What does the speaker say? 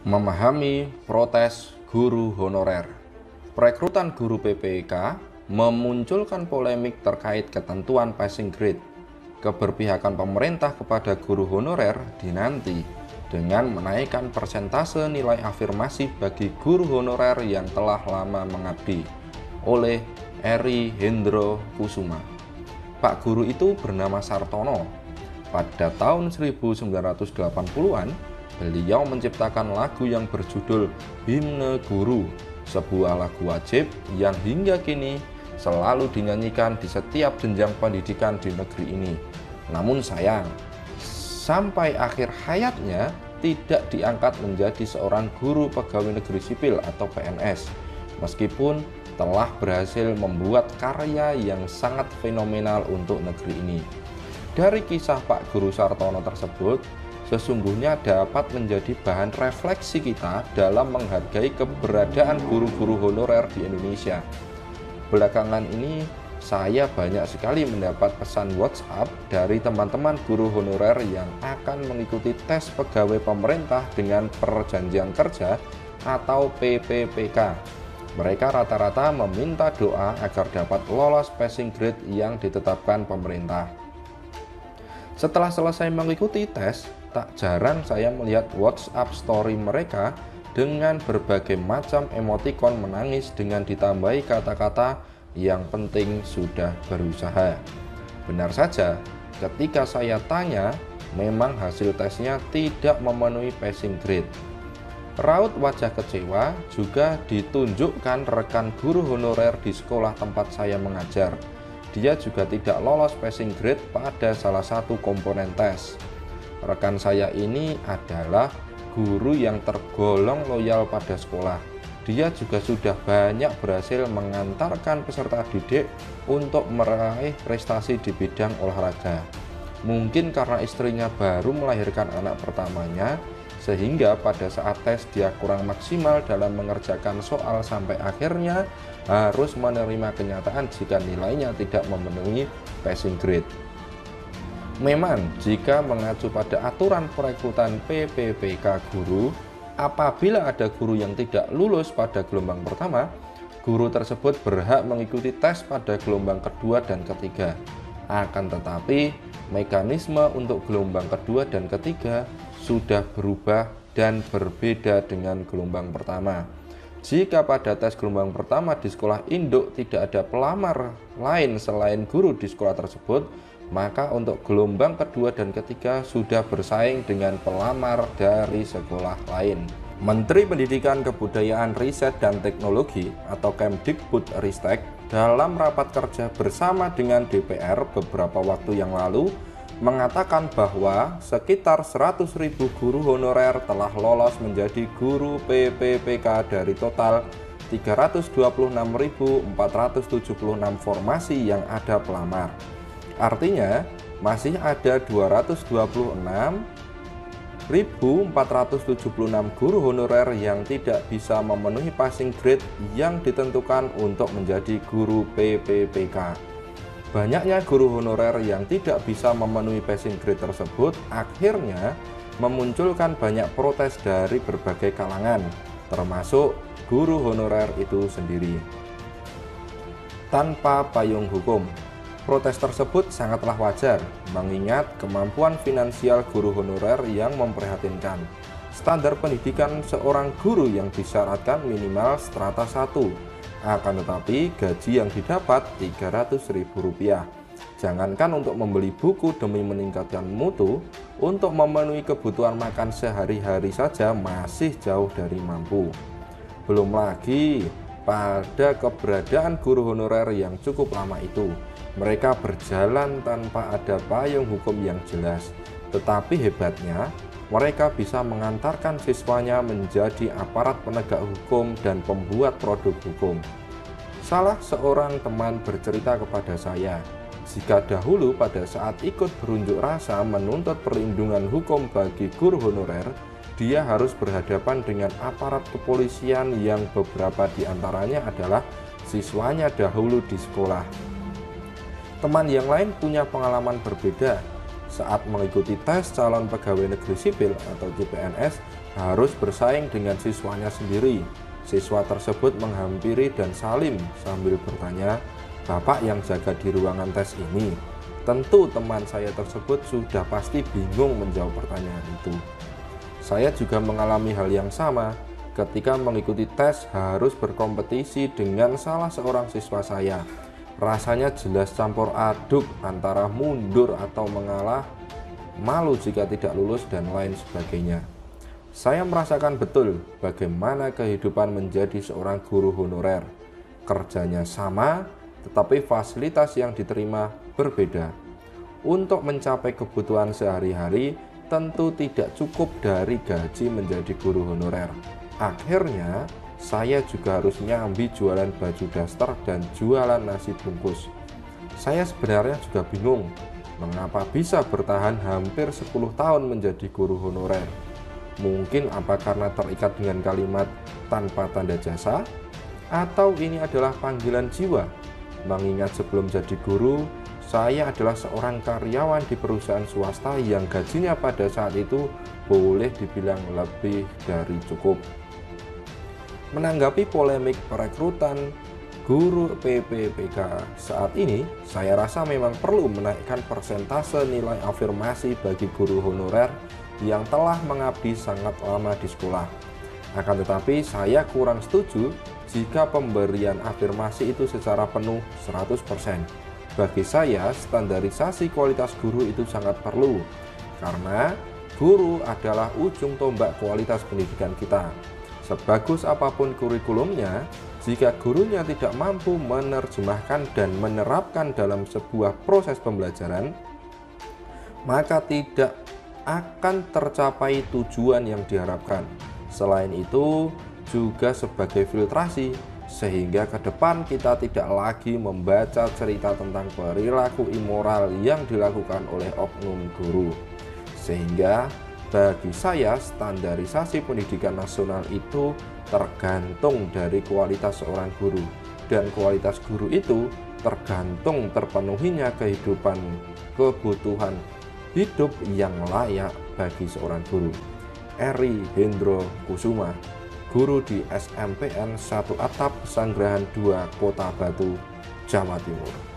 Memahami protes guru honorer. Perekrutan guru PPK memunculkan polemik terkait ketentuan passing grade. Keberpihakan pemerintah kepada guru honorer dinanti dengan menaikkan persentase nilai afirmasi bagi guru honorer yang telah lama mengabdi oleh Eri Hendro Kusuma. Pak guru itu bernama Sartono. Pada tahun 1980-an, beliau menciptakan lagu yang berjudul Himne Guru, sebuah lagu wajib yang hingga kini selalu dinyanyikan di setiap jenjang pendidikan di negeri ini. Namun sayang, sampai akhir hayatnya tidak diangkat menjadi seorang guru pegawai negeri sipil atau PNS, meskipun telah berhasil membuat karya yang sangat fenomenal untuk negeri ini. Dari kisah Pak Guru Sartono tersebut, sesungguhnya dapat menjadi bahan refleksi kita dalam menghargai keberadaan guru-guru honorer di Indonesia. Belakangan ini saya banyak sekali mendapat pesan WhatsApp dari teman-teman guru honorer yang akan mengikuti tes pegawai pemerintah dengan perjanjian kerja atau PPPK. Mereka rata-rata meminta doa agar dapat lolos passing grade yang ditetapkan pemerintah. Setelah selesai mengikuti tes, tak jarang saya melihat WhatsApp story mereka dengan berbagai macam emotikon menangis dengan ditambahi kata-kata yang penting sudah berusaha. Benar saja, ketika saya tanya, memang hasil tesnya tidak memenuhi passing grade. Raut wajah kecewa juga ditunjukkan rekan guru honorer di sekolah tempat saya mengajar. Dia juga tidak lolos passing grade pada salah satu komponen tes. Rekan saya ini adalah guru yang tergolong loyal pada sekolah. Dia juga sudah banyak berhasil mengantarkan peserta didik untuk meraih prestasi di bidang olahraga. Mungkin karena istrinya baru melahirkan anak pertamanya, sehingga pada saat tes dia kurang maksimal dalam mengerjakan soal sampai akhirnya harus menerima kenyataan jika nilainya tidak memenuhi passing grade. Memang jika mengacu pada aturan perekrutan PPPK guru, apabila ada guru yang tidak lulus pada gelombang pertama, guru tersebut berhak mengikuti tes pada gelombang kedua dan ketiga. Akan tetapi, mekanisme untuk gelombang kedua dan ketiga sudah berubah dan berbeda dengan gelombang pertama. Jika pada tes gelombang pertama di sekolah induk tidak ada pelamar lain selain guru di sekolah tersebut, maka untuk gelombang kedua dan ketiga sudah bersaing dengan pelamar dari sekolah lain. Menteri Pendidikan Kebudayaan Riset dan Teknologi atau Kemdikbudristek dalam rapat kerja bersama dengan DPR beberapa waktu yang lalu mengatakan bahwa sekitar 100.000 guru honorer telah lolos menjadi guru PPPK dari total 326.476 formasi yang ada pelamar. Artinya, masih ada 226.476 guru honorer yang tidak bisa memenuhi passing grade yang ditentukan untuk menjadi guru PPPK. Banyaknya guru honorer yang tidak bisa memenuhi passing grade tersebut akhirnya memunculkan banyak protes dari berbagai kalangan, termasuk guru honorer itu sendiri. Tanpa payung hukum, protes tersebut sangatlah wajar mengingat kemampuan finansial guru honorer yang memprihatinkan. Standar pendidikan seorang guru yang disyaratkan minimal strata 1. Akan tetapi gaji yang didapat Rp300.000. Jangankan untuk membeli buku demi meningkatkan mutu, untuk memenuhi kebutuhan makan sehari-hari saja masih jauh dari mampu. Belum lagi pada keberadaan guru honorer yang cukup lama itu. Mereka berjalan tanpa ada payung hukum yang jelas. Tetapi hebatnya, mereka bisa mengantarkan siswanya menjadi aparat penegak hukum dan pembuat produk hukum. Salah seorang teman bercerita kepada saya, jika dahulu pada saat ikut berunjuk rasa menuntut perlindungan hukum bagi guru honorer, dia harus berhadapan dengan aparat kepolisian yang beberapa diantaranya adalah siswanya dahulu di sekolah. Teman yang lain punya pengalaman berbeda. saat mengikuti tes calon pegawai negeri sipil atau CPNS harus bersaing dengan siswanya sendiri. Siswa tersebut menghampiri dan salim sambil bertanya, "Bapak yang jaga di ruangan tes ini?" Tentu teman saya tersebut sudah pasti bingung menjawab pertanyaan itu. Saya juga mengalami hal yang sama ketika mengikuti tes harus berkompetisi dengan salah seorang siswa saya. Rasanya jelas campur aduk antara mundur atau mengalah, malu jika tidak lulus, dan lain sebagainya. Saya merasakan betul bagaimana kehidupan menjadi seorang guru honorer. Kerjanya sama, tetapi fasilitas yang diterima berbeda. Untuk mencapai kebutuhan sehari-hari, tentu tidak cukup dari gaji menjadi guru honorer. Akhirnya, saya juga harus nyambi jualan baju daster dan jualan nasi bungkus. Saya sebenarnya juga bingung, mengapa bisa bertahan hampir 10 tahun menjadi guru honorer. Mungkin apa karena terikat dengan kalimat tanpa tanda jasa? Atau ini adalah panggilan jiwa? Mengingat sebelum jadi guru, saya adalah seorang karyawan di perusahaan swasta yang gajinya pada saat itu boleh dibilang lebih dari cukup. Menanggapi polemik perekrutan guru PPPK saat ini, saya rasa memang perlu menaikkan persentase nilai afirmasi bagi guru honorer yang telah mengabdi sangat lama di sekolah. Akan tetapi saya kurang setuju jika pemberian afirmasi itu secara penuh 100%. Bagi saya, standarisasi kualitas guru itu sangat perlu, karena guru adalah ujung tombak kualitas pendidikan kita. Sebagus apapun kurikulumnya, jika gurunya tidak mampu menerjemahkan dan menerapkan dalam sebuah proses pembelajaran, maka tidak akan tercapai tujuan yang diharapkan. Selain itu, juga sebagai filtrasi, sehingga ke depan kita tidak lagi membaca cerita tentang perilaku immoral yang dilakukan oleh oknum guru. Sehingga bagi saya, standarisasi pendidikan nasional itu tergantung dari kualitas seorang guru, dan kualitas guru itu tergantung terpenuhinya kebutuhan hidup yang layak bagi seorang guru. Eri Hendro Kusuma, guru di SMPN 1 Atap Pesanggerahan 2 Kota Batu, Jawa Timur.